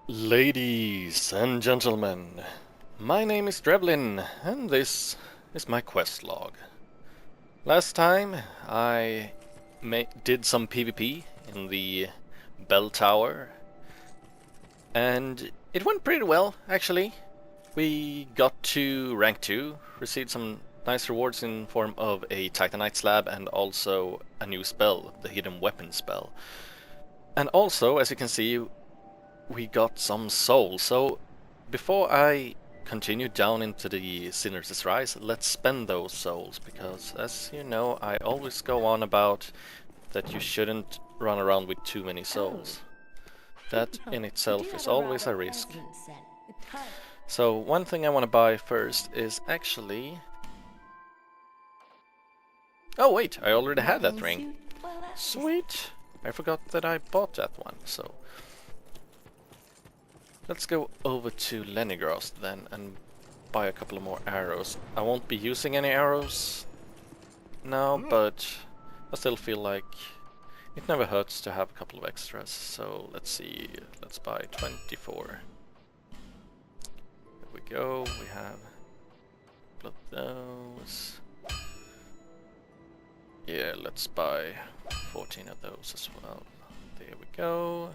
Ladies and gentlemen, my name is Drevlin, and this is my quest log. Last time I did some PvP in the bell tower, and it went pretty well, actually. We got to rank 2, received some nice rewards in form of a Titanite slab and also a new spell, the hidden weapon spell. And also, as you can see, we got some souls. So before I continue down into the Sinner's Rise, let's spend those souls, because as you know, I always go on about that you shouldn't run around with too many souls. That in itself is always a risk. So one thing I want to buy first is actually... Oh wait, I already had that ring. Sweet! I forgot that I bought that one, so... Let's go over to Lenigrast then and buy a couple of more arrows. I won't be using any arrows now, but I still feel like it never hurts to have a couple of extras. So let's see, let's buy 24. There we go, we have a couple of those. Yeah, let's buy 14 of those as well. There we go.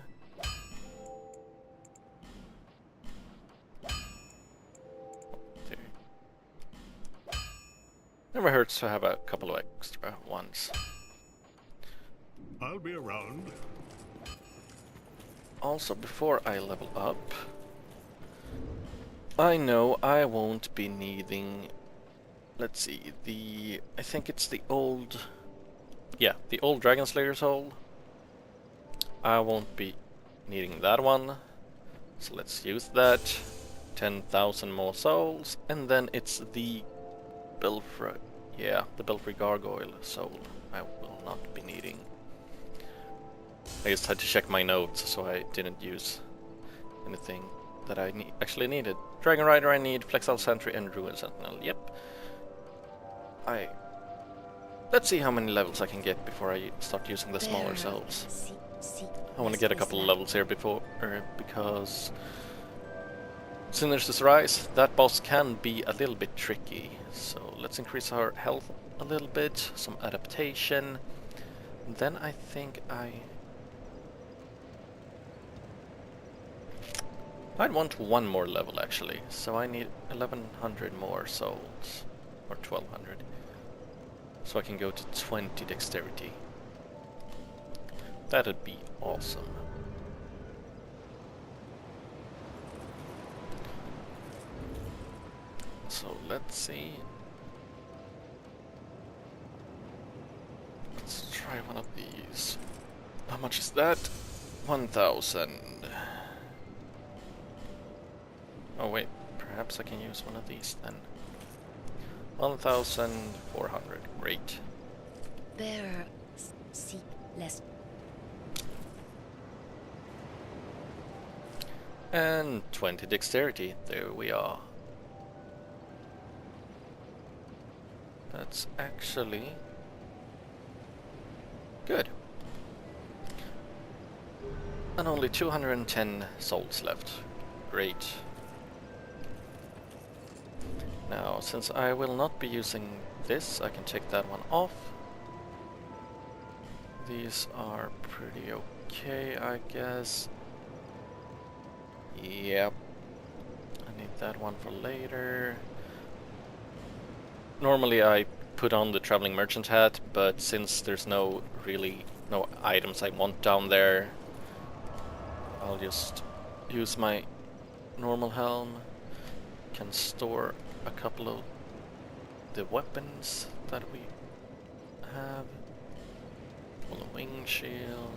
Never hurts to have a couple of extra ones. I'll be around. Also, before I level up, I know I won't be needing... Let's see, I think it's the old... Yeah, the old Dragon Slayer soul. I won't be needing that one. So let's use that. 10,000 more souls. And then it's the Belfry... Yeah, the Belfry Gargoyle soul I will not be needing. I just had to check my notes so I didn't use anything that I actually needed. Dragon Rider I need, Flexile Sentry and Ruin Sentinel, yep. Let's see how many levels I can get before I start using the smaller souls. I want to get a couple of levels here because Sinner's Rise, that boss can be a little bit tricky. So let's increase our health a little bit, some adaptation. Then I think I'd want one more level actually, so I need 1100 more souls, or 1200, so I can go to 20 dexterity. That'd be awesome. So let's see. Let's try one of these. How much is that? 1000. Oh wait, perhaps I can use one of these then. 1400, great. Bearer, seek less. And 20 dexterity, there we are. That's actually good. And only 210 souls left. Great. Now, since I will not be using this, I can take that one off. These are pretty okay, I guess. Yep. I need that one for later. Normally I put on the traveling merchant hat, but since there's no items I want down there, I'll just use my normal helm. Can store a couple of the weapons that we have. Full wing shield.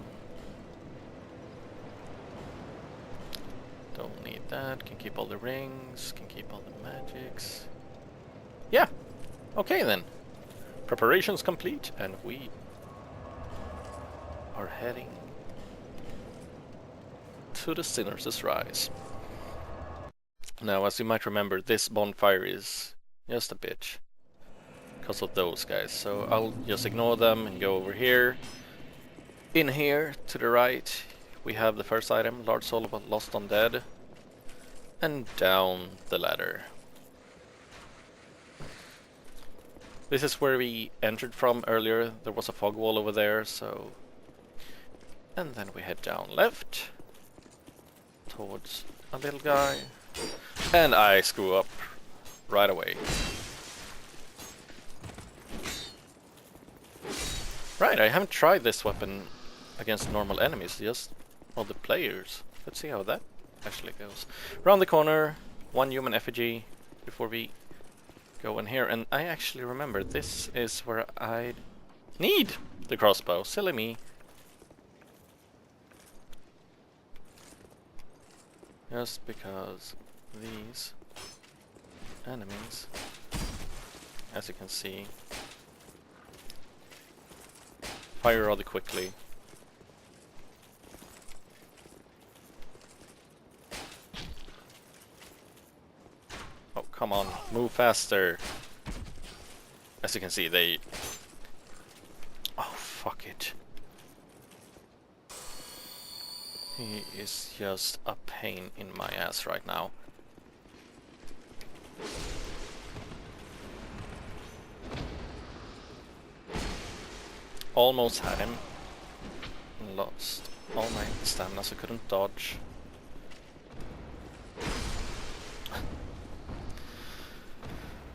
Don't need that. Can keep all the rings. Can keep all the magics. Yeah. Okay then. Preparations complete, and we are heading to the Sinner's Rise. Now, as you might remember, this bonfire is just a bitch because of those guys, so I'll just ignore them and go over here. In here, to the right, we have the first item, large soul of a lost undead. And down the ladder. This is where we entered from earlier. There was a fog wall over there, so... And then we head down left. Towards a little guy. And I screw up right away. Right, I haven't tried this weapon against normal enemies, just other players. Let's see how that actually goes. Around the corner, one human effigy before we go in here. And I actually remember this is where I need the crossbow. Silly me. Just because these enemies, as you can see, fire rather quickly. Oh, come on, move faster. As you can see, they... Oh, fuck it. He is just a pain in my ass right now. Almost had him. Lost all my stamina, so couldn't dodge.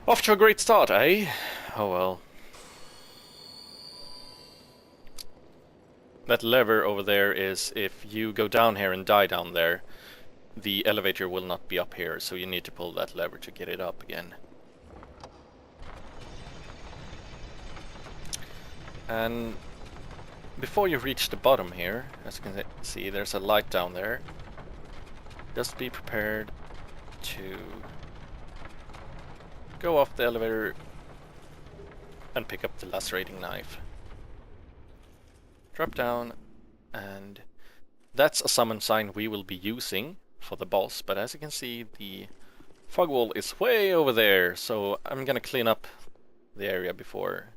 Off to a great start, eh? Oh well. That lever over there is if you go down here and die down there, the elevator will not be up here, so you need to pull that lever to get it up again. And before you reach the bottom here, as you can see, there's a light down there. Just be prepared to go off the elevator and pick up the lacerating knife. Drop down, and that's a summon sign we will be using for the boss, but as you can see, the fog wall is way over there, so I'm gonna clean up the area before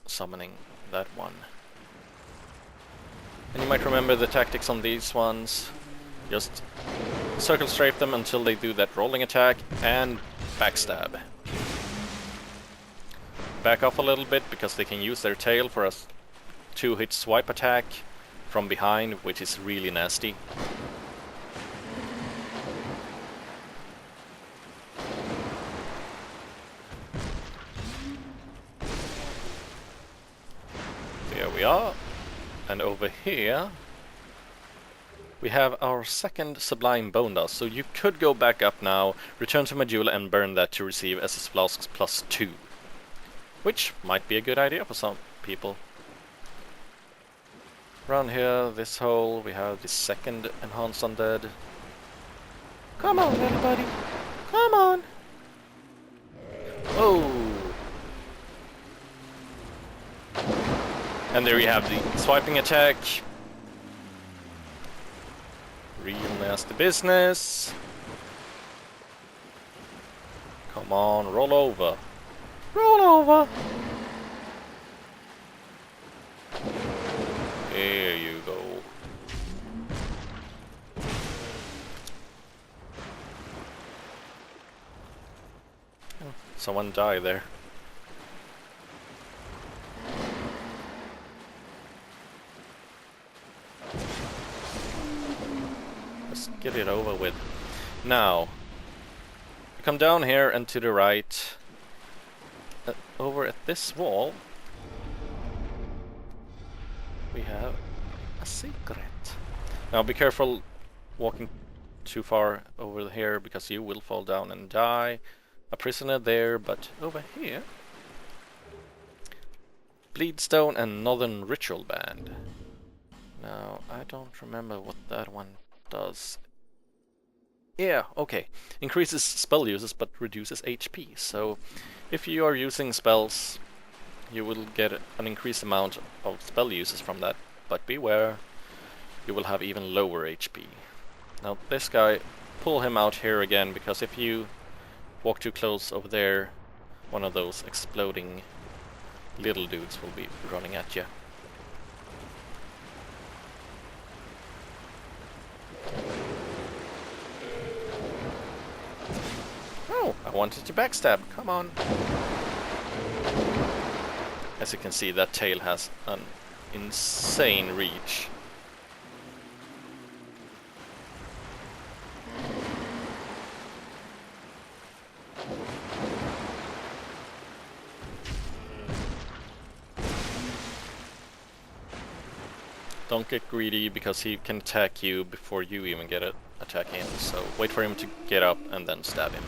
summoning that one. And you might remember the tactics on these ones. Just circle strafe them until they do that rolling attack and backstab. Back off a little bit because they can use their tail for a 2-hit swipe attack from behind, which is really nasty. There we are. And over here we have our second Sublime Bone Dust, so you could go back up now, return to Majula and burn that to receive SS Flasks +2. Which might be a good idea for some people. Around here, this hole, we have the second Enhanced Undead. Come on, little buddy! Come on! Oh! And there you have the swiping attack. Real nasty business. Come on, roll over. Roll over! There you go. Oh, someone died there. Let's get it over with. Now, come down here and to the right. Over at this wall, we have a secret. Now be careful walking too far over here because you will fall down and die. A prisoner there, but over here, Bleedstone and Northern Ritual Band. Now I don't remember what that one does. Yeah, okay. Increases spell uses but reduces HP. So if you are using spells, you will get an increased amount of spell uses from that, but beware, you will have even lower HP. Now this guy, pull him out here again, because if you walk too close over there, one of those exploding little dudes will be running at you. wanted to backstab. Come on. As you can see, that tail has an insane reach. Don't get greedy, because he can attack you before you even get an attack in, so wait for him to get up and then stab him.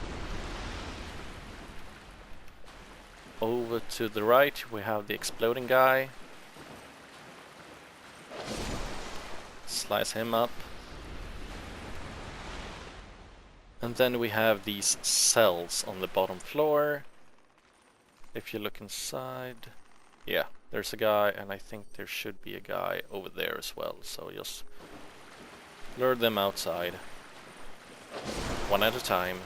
Over to the right we have the exploding guy. Slice him up. And then we have these cells on the bottom floor. If you look inside, yeah, there's a guy, and I think there should be a guy over there as well, so just lure them outside, one at a time.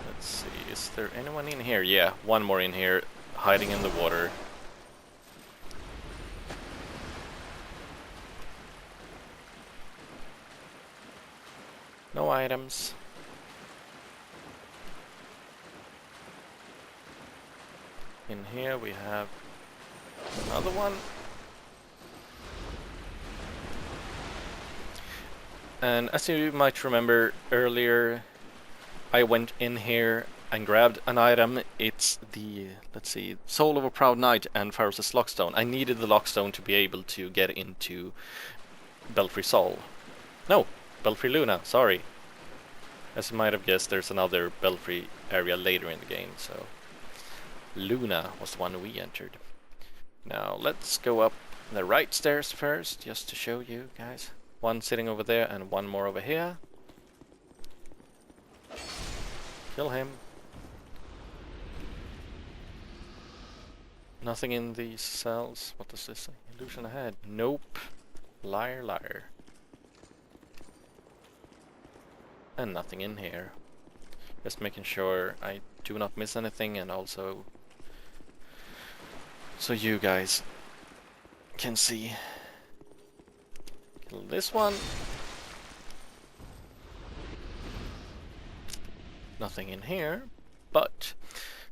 Let's see, is there anyone in here? Yeah, one more in here, hiding in the water. No items. In here we have another one. And as you might remember earlier, I went in here and grabbed an item. It's the, let's see, Soul of a Proud Knight and Pharos' Lockstone. I needed the Lockstone to be able to get into Belfry Sol. No! Belfry Luna, sorry. As you might have guessed, there's another Belfry area later in the game, so Luna was the one we entered. Now let's go up the right stairs first, just to show you guys. One sitting over there and one more over here. Kill him. Nothing in these cells. What does this say? Illusion ahead. Nope. Liar, liar. And nothing in here. Just making sure I do not miss anything, and also so you guys can see. Kill this one. Nothing in here, but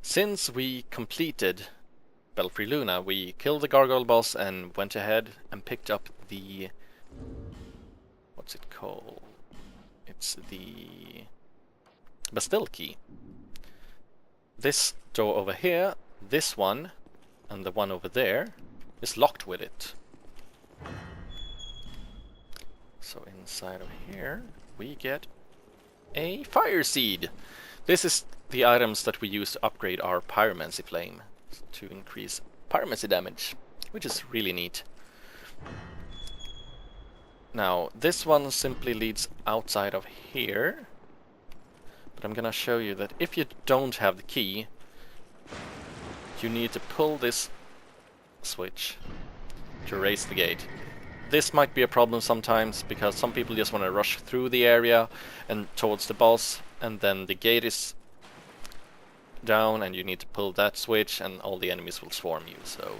since we completed Belfry Luna, we killed the gargoyle boss and went ahead and picked up the, what's it called? It's the Bastille key. This door over here, this one, and the one over there is locked with it. So inside of here we get a fire seed. This is the items that we use to upgrade our pyromancy flame to increase pyromancy damage, which is really neat. Now, this one simply leads outside of here, but I'm gonna show you that if you don't have the key, you need to pull this switch to raise the gate. This might be a problem sometimes, because some people just want to rush through the area and towards the boss, and then the gate is down and you need to pull that switch and all the enemies will swarm you, so...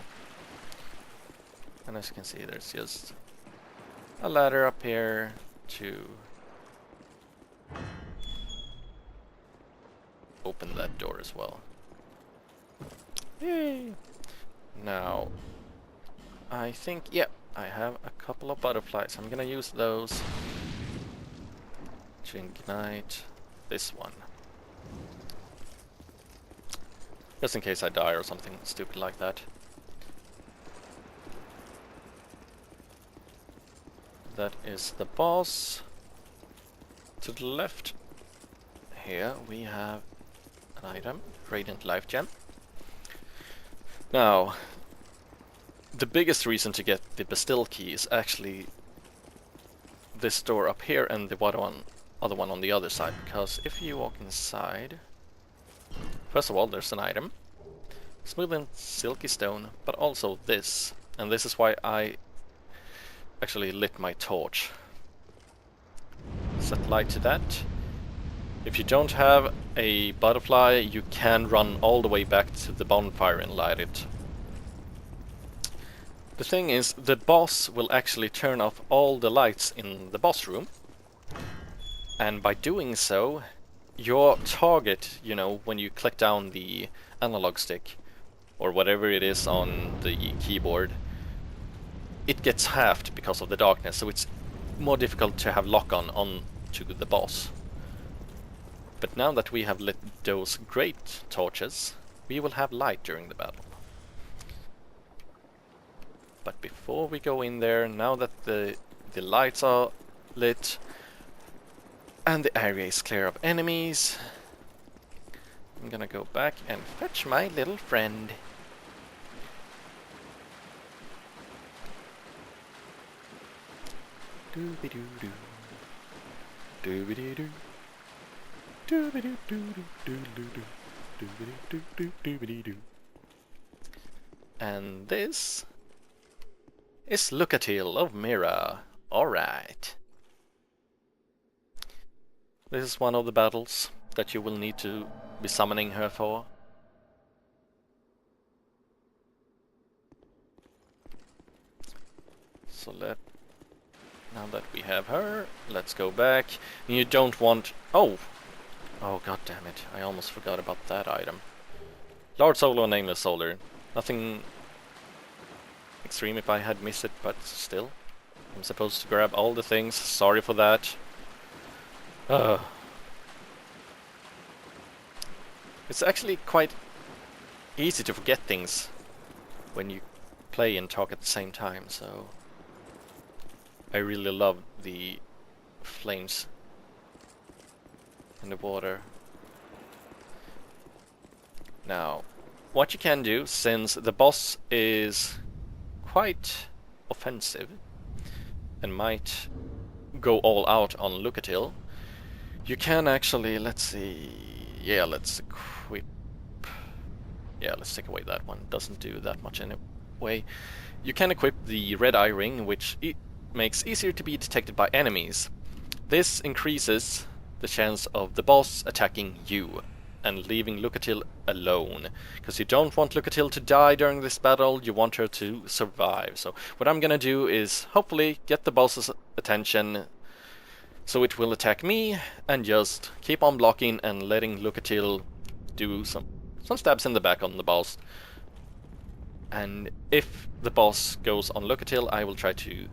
And as you can see, there's just a ladder up here to open that door as well. Yay! Now, I think, yeah, I have a couple of butterflies. I'm gonna use those to ignite this one. Just in case I die or something stupid like that. That is the boss. To the left here we have an item, Radiant Life Gem. Now, the biggest reason to get the Bastille key is actually this door up here and the other one on the other side, because if you walk inside, first of all there's an item, smooth and silky stone, but also this, and this is why I actually lit my torch. Set light to that. If you don't have a butterfly, you can run all the way back to the bonfire and light it. The thing is, the boss will actually turn off all the lights in the boss room, and by doing so, your target, you know, when you click down the analog stick, or whatever it is on the keyboard, it gets halved because of the darkness, so it's more difficult to have lock-on to the boss. But now that we have lit those great torches, we will have light during the battle. But before we go in there, now that the lights are lit and the area is clear of enemies, I'm gonna go back and fetch my little friend. Dooby-doo-doo. Dooby-doo-doo. Dooby-doo-doo-doo-doo-doo-doo. Dooby-doo-doo-doo-doo-doo. And this is Lucatil of Mira. Alright. This is one of the battles that you will need to be summoning her for. So now that we have her, let's go back. And you don't want... Oh! Oh, god damn it. I almost forgot about that item. Large Solar, Nameless Solar. Nothing extreme if I had missed it, but still. I'm supposed to grab all the things. Sorry for that. It's actually quite easy to forget things when you play and talk at the same time, so... I really love the flames in the water. Now, what you can do, since the boss is quite offensive and might go all out on Lucatil, you can actually, let's see, yeah, let's equip, yeah, let's take away that one, doesn't do that much anyway. You can equip the red eye ring, which makes easier to be detected by enemies. This increases the chance of the boss attacking you and leaving Lucatil alone, because you don't want Lucatil to die during this battle, you want her to survive. So what I'm gonna do is hopefully get the boss's attention so it will attack me, and just keep on blocking and letting Lucatil do some stabs in the back on the boss. And if the boss goes on Lucatil, I will try to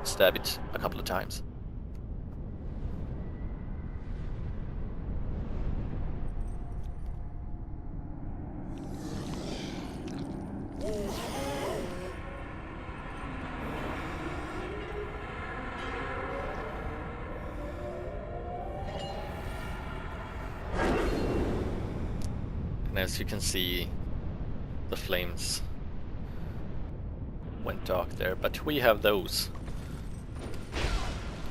stab it a couple of times. And as you can see, the flames went dark there, but we have those.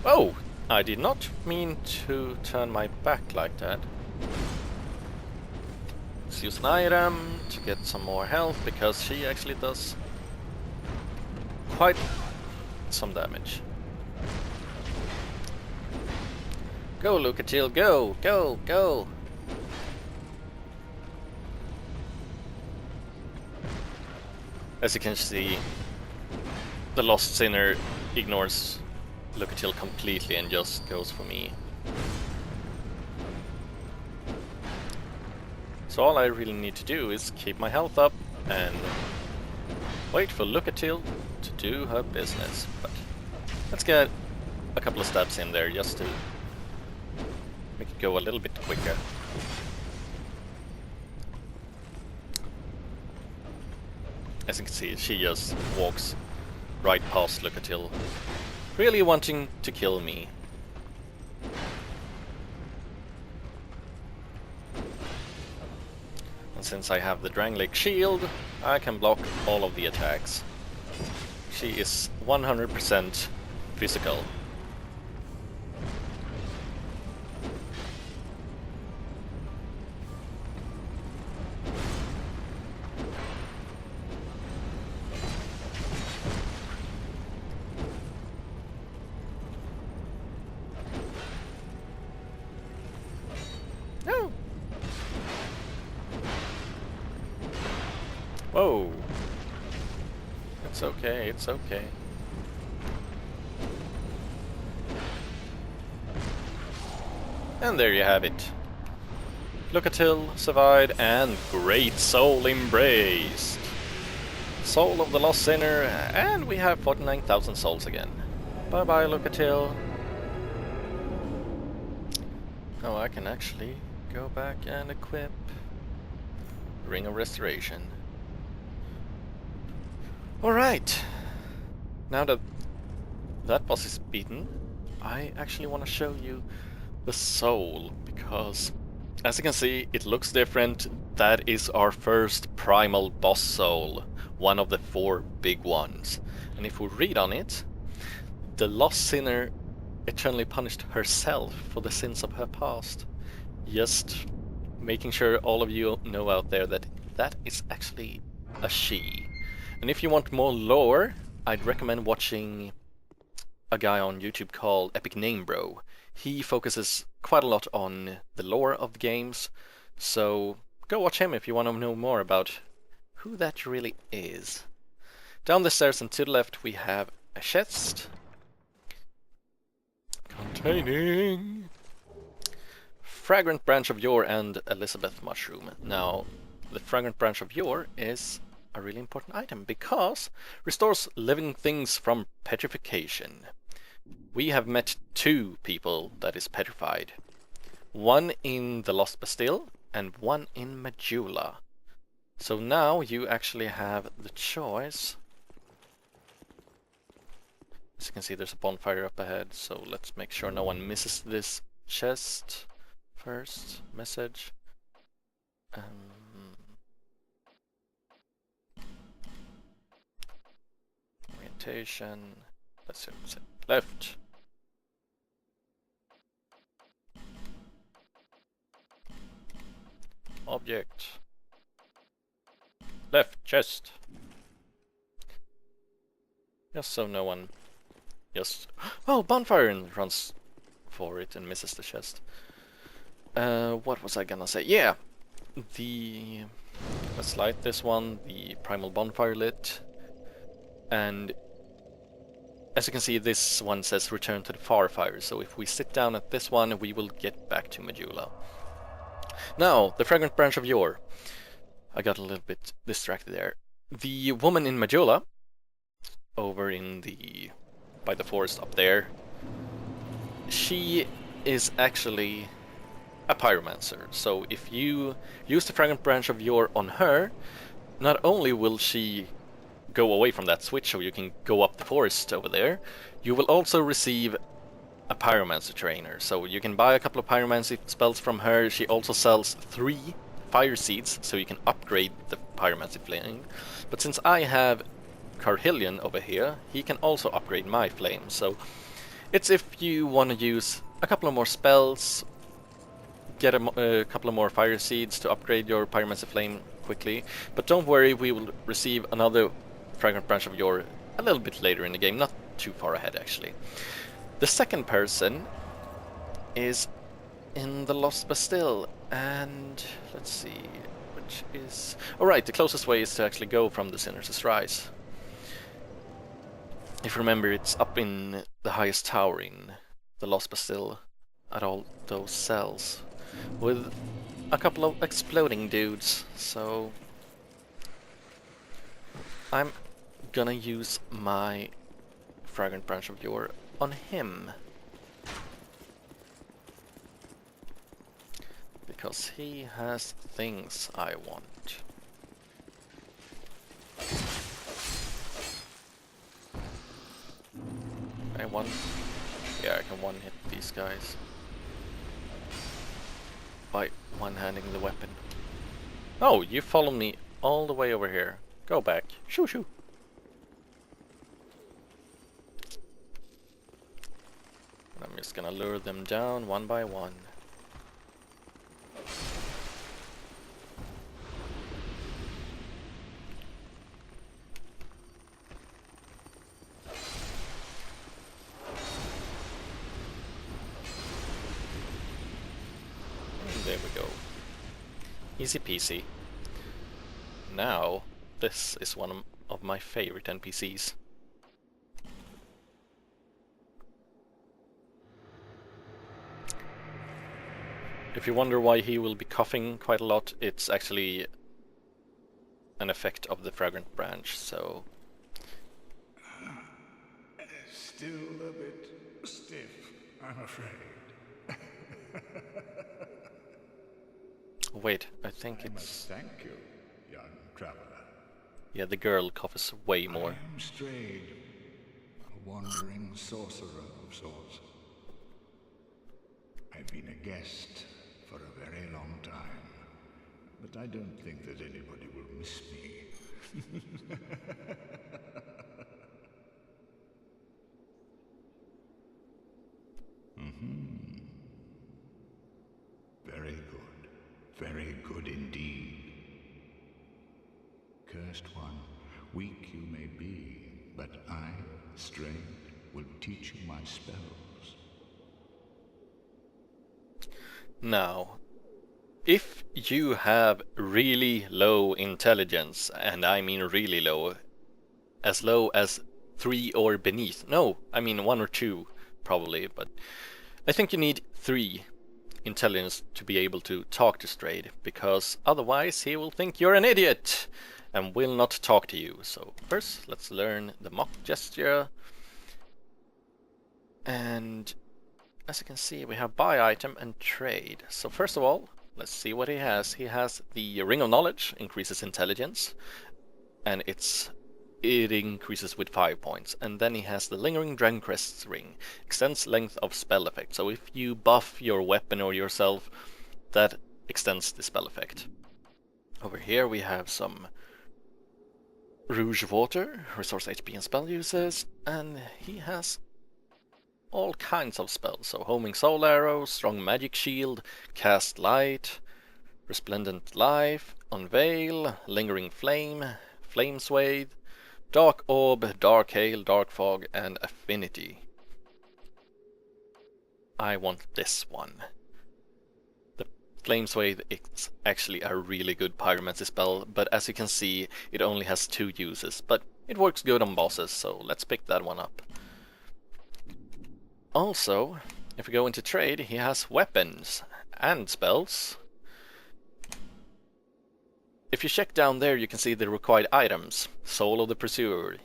Oh! I did not mean to turn my back like that. Let's use an item to get some more health, because she actually does quite some damage. Go, Lucatil, go! Go! Go! As you can see, the Lost Sinner ignores Lucatil completely and just goes for me. So all I really need to do is keep my health up and wait for Lucatil to do her business. But let's get a couple of stabs in there just to make it go a little bit quicker. As you can see, she just walks right past Lucatil, really wanting to kill me. And since I have the Drangleic shield, I can block all of the attacks. She is 100% physical. No! Whoa! It's okay, it's okay. And there you have it. Locatil survived and Great Soul embraced. Soul of the Lost Sinner, and we have 49,000 souls again. Bye bye, Locatil. Oh, I can actually go back and equip Ring of Restoration. Alright. Now that that boss is beaten, I actually want to show you the soul, because as you can see, it looks different. That is our first primal boss soul, one of the 4 big ones. And if we read on it, the lost sinner eternally punished herself for the sins of her past. Just making sure all of you know out there that that is actually a she. And if you want more lore, I'd recommend watching a guy on YouTube called Epic Name Bro. He focuses quite a lot on the lore of the games, so go watch him if you want to know more about who that really is. Down the stairs and to the left we have a chest containing Fragrant Branch of Yore and Elizabeth Mushroom. Now, the Fragrant Branch of Yore is a really important item because restores living things from petrification. We have met 2 people that is petrified. One in the Lost Bastille and one in Majula. So now you actually have the choice. As you can see, there's a bonfire up ahead, so let's make sure no one misses this chest first. Message. Orientation. Let's say left. Object. Left chest. Just so no one just... Oh, bonfire! And runs for it and misses the chest. What was I gonna say? Yeah! Let's light this one, the primal bonfire lit. And as you can see, this one says return to the far fire, so if we sit down at this one, we will get back to Majula. Now, the Fragrant Branch of Yore. I got a little bit distracted there. The woman in Majula, over in by the forest up there, she is actually a pyromancer. So if you use the Fragrant Branch of Yore on her, not only will she go away from that switch so you can go up the forest over there, you will also receive a pyromancer trainer. So you can buy a couple of pyromancy spells from her. She also sells 3 fire seeds, so you can upgrade the pyromancy flame. But since I have Carhillion over here, he can also upgrade my flame. So it's if you want to use a couple of more spells, get a couple of more fire seeds to upgrade your pyromancy flame quickly. But don't worry, we will receive another Fragrant Branch of Yore a little bit later in the game, not too far ahead actually. The second person is in the Lost Bastille, and let's see, which is... Alright, the closest way is to actually go from the Sinner's Rise. If you remember, it's up in the highest tower in the Lost Bastille, at all those cells, with a couple of exploding dudes, so I'm gonna use my Fragrant Branch of Yore on him. Because he has things I want. Yeah, I can one-hit these guys by one-handing the weapon. Oh, you followed me all the way over here. Go back. Shoo shoo. I'm just gonna lure them down one by one. And there we go. Easy peasy. Now, this is one of my favorite NPCs. If you wonder why he will be coughing quite a lot, it's actually an effect of the fragrant branch, so... Still a bit stiff, I'm afraid. Wait, I think I it's... must thank you, young traveler. Yeah, the girl coughs way more. I am Strayed, a wandering sorcerer of sorts. I've been a guest for a very long time, but I don't think that anybody will miss me. Very good indeed. Cursed one, weak you may be, but I, Strayed, will teach you my spells. Now, if you have really low intelligence, and I mean really low as 3 or beneath, no, I mean 1 or 2 probably, but I think you need 3 intelligence to be able to talk to Strayed, because otherwise he will think you're an idiot and will not talk to you. So first let's learn the mock gesture, and as you can see we have buy item and trade. So first of all, let's see what he has. He has the Ring of Knowledge, increases intelligence, and it increases with 5 points. And then he has the Lingering Dragoncrest's Ring, extends length of spell effect. So if you buff your weapon or yourself, that extends the spell effect. Over here we have some Rouge of Water, restores HP and spell uses, and he has all kinds of spells. So Homing Soul Arrow, Strong Magic Shield, Cast Light, Resplendent Life, Unveil, Lingering Flame, Flame Swathe, Dark Orb, Dark Hail, Dark Fog, and Affinity. I want this one. The Flame Swathe is actually a really good pyromancy spell, but as you can see, it only has 2 uses, but it works good on bosses, so let's pick that one up. Also, if we go into trade, he has weapons and spells. If you check down there, you can see the required items. Soul of the Pursuer.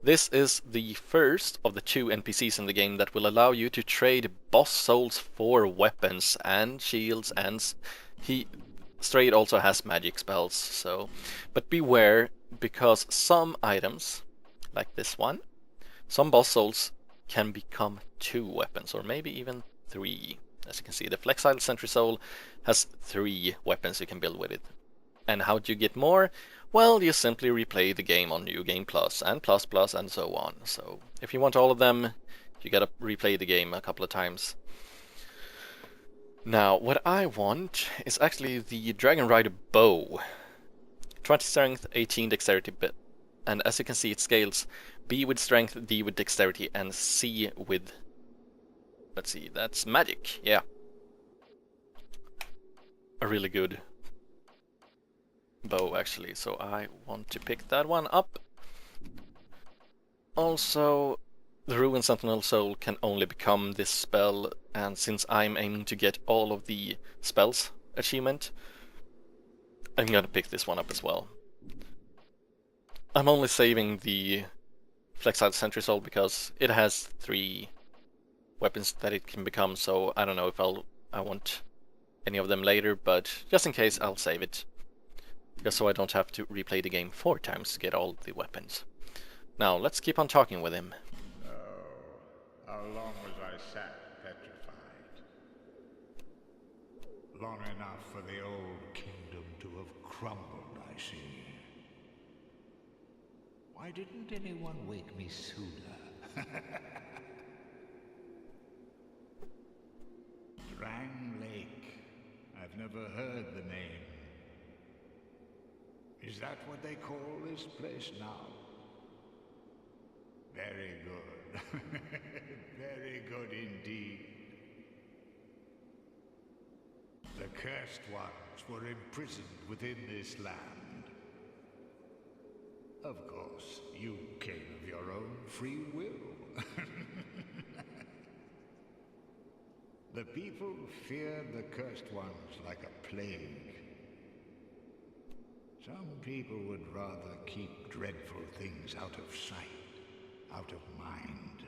This is the first of the 2 NPCs in the game that will allow you to trade boss souls for weapons and shields, and Strayed also has magic spells, so... But beware, because some items, like this one, some boss souls can become 2 weapons, or maybe even 3. As you can see, the Flexile Sentry Soul has 3 weapons you can build with it. And how do you get more? Well, you simply replay the game on New Game Plus and Plus Plus and so on. So if you want all of them, you gotta replay the game a couple of times. Now, what I want is actually the Dragon Rider Bow. 20 strength, 18 dexterity, and as you can see it scales B with strength, D with dexterity, and C with... Let's see, that's magic, yeah. A really good bow actually, so I want to pick that one up. Also, the Ruined Sentinel Soul can only become this spell, and since I'm aiming to get all of the spells achievement, I'm gonna pick this one up as well. I'm only saving the Flexile Sentry Soul because it has 3 weapons that it can become, so I don't know if I want any of them later, but just in case I'll save it. Just so I don't have to replay the game 4 times to get all the weapons. Now, let's keep on talking with him. Oh, how long was I sat petrified? Long enough for the old kingdom to have crumbled, I see. Why didn't anyone wake me sooner? Drang Lake. I've never heard the name. Is that what they call this place now? Very good. Very good indeed. The cursed ones were imprisoned within this land. Of course, you came of your own free will. The people feared the cursed ones like a plague. Some people would rather keep dreadful things out of sight, out of mind.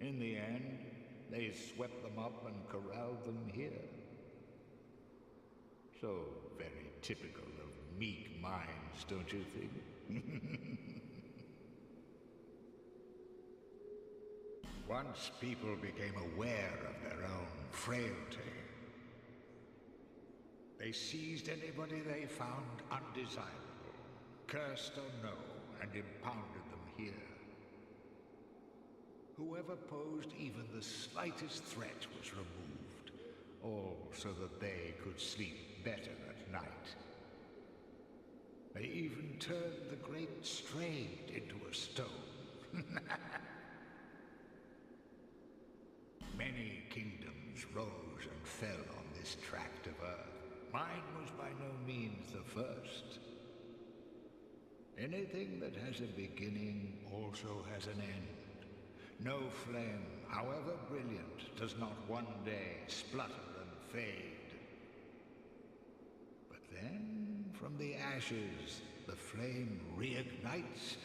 In the end, they swept them up and corralled them here. So very typical of meek minds, don't you think? Once people became aware of their own frailty, they seized anybody they found undesirable, cursed or no, and impounded them here. Whoever posed even the slightest threat was removed, all so that they could sleep better at night. They even turned the great Strayed into a stone. Many kingdoms rose and fell on this tract of earth. Mine was by no means the first. Anything that has a beginning also has an end. No flame, however brilliant, does not one day splutter and fade. But then, from the ashes, the flame reignites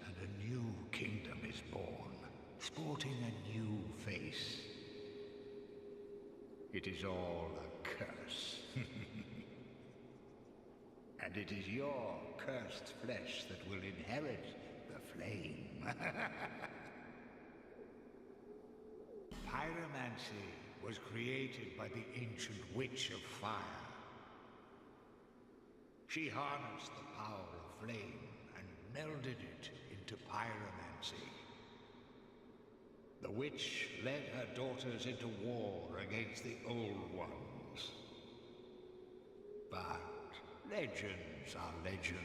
and a new kingdom is born, sporting a new face. It is all a curse. And it is your cursed flesh that will inherit the flame. Pyromancy was created by the ancient Witch of Fire. She harnessed the power of flame and melded it into pyromancy. The witch led her daughters into war against the Old Ones. But legends are legends.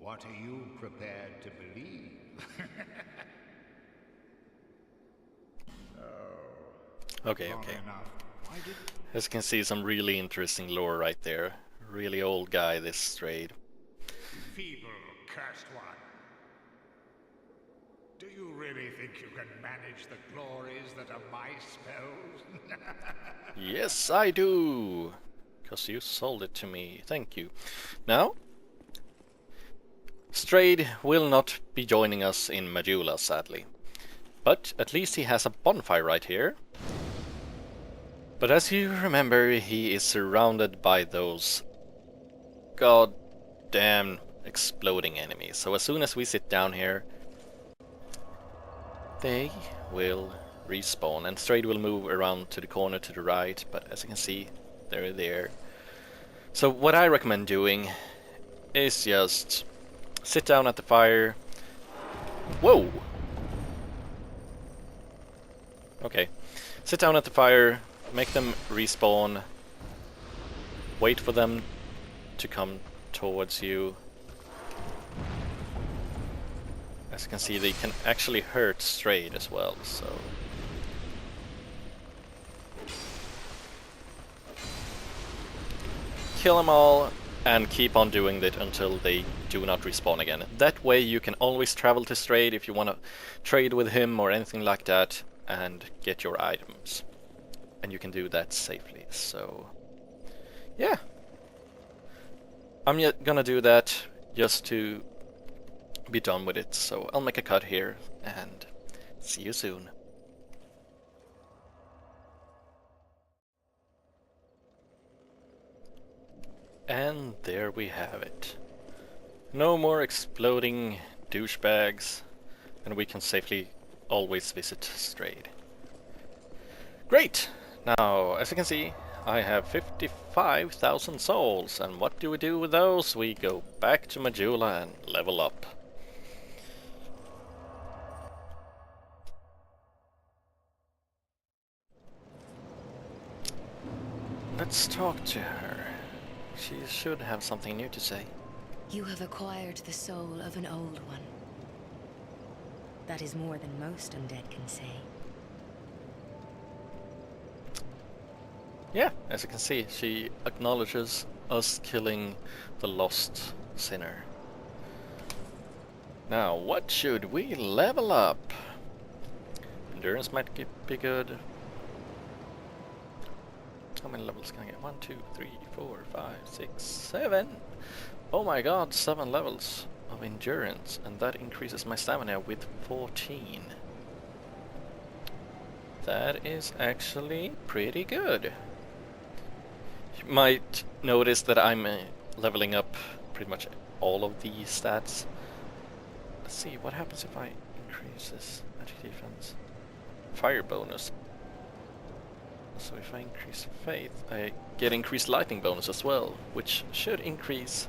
What are you prepared to believe? Okay. As you can see, some really interesting lore right there. Really old guy, this Strayed. Feeble, cursed one. Do you really think you can manage the glories that are my spells? Yes, I do! Because you sold it to me. Thank you. Now, Strayed will not be joining us in Majula, sadly. But at least he has a bonfire right here. But as you remember, he is surrounded by those goddamn exploding enemies. So as soon as we sit down here, they will respawn. And Strayed will move around to the corner to the right, but as you can see, they're there. So what I recommend doing is just sit down at the fire. Whoa! Okay. Sit down at the fire, make them respawn, wait for them to come towards you. As you can see, they can actually hurt Strayed as well, so... Kill them all, and keep on doing that until they do not respawn again. That way you can always travel to Strayed if you want to trade with him or anything like that, and get your items. And you can do that safely, so... yeah. I'm gonna do that just to be done with it, so I'll make a cut here, and see you soon. And there we have it. No more exploding douchebags, and we can safely always visit Strayed. Great! Now, as you can see, I have 55,000 souls, and what do we do with those? We go back to Majula and level up. Let's talk to her. She should have something new to say. You have acquired the soul of an old one. That is more than most undead can say. Yeah, as you can see, she acknowledges us killing the lost sinner. Now, what should we level up? Endurance might be good. How many levels can I get? 1, 2, 3, 4, 5, 6, 7. Oh my god, 7 levels of endurance, and that increases my stamina with 14. That is actually pretty good. You might notice that I'm leveling up pretty much all of the stats. Let's see, what happens if I increase this magic defense? Fire bonus. So if I increase faith, I get increased lightning bonus as well, which should increase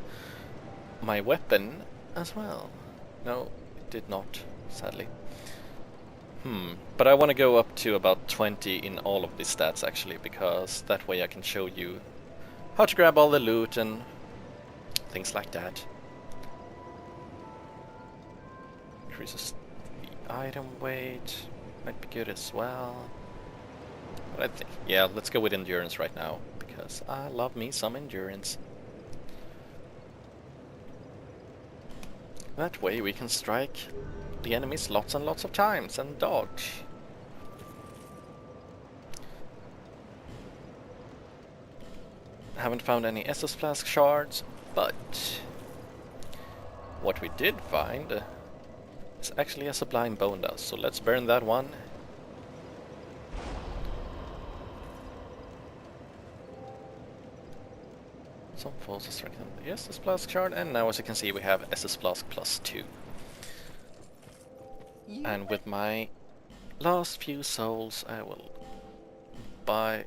my weapon as well. No, it did not, sadly. But I want to go up to about 20 in all of these stats actually, because that way I can show you how to grab all the loot and things like that. Increases the item weight, might be good as well. But I think, yeah, let's go with endurance right now, because I love me some endurance. That way we can strike the enemies lots and lots of times and dodge. Haven't found any SS Flask shards, but what we did find is actually a Sublime Bone Dust, so let's burn that one. Some forces strengthen the SS Flask shard, and now as you can see we have SS Flask +2. And with my last few souls I will buy...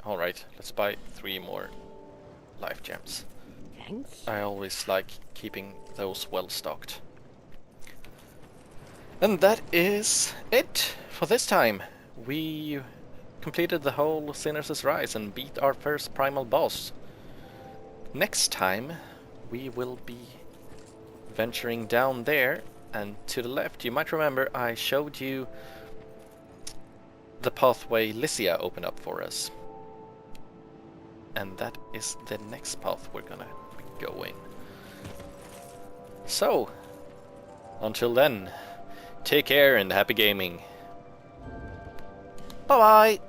Alright, let's buy 3 more life gems. Thanks. I always like keeping those well stocked. And that is it for this time. We completed the whole Sinner's Rise and beat our first primal boss. Next time we will be venturing down there, and to the left you might remember I showed you the pathway Lycia opened up for us. And that is the next path we're gonna be going. So, until then, take care and happy gaming. Bye bye!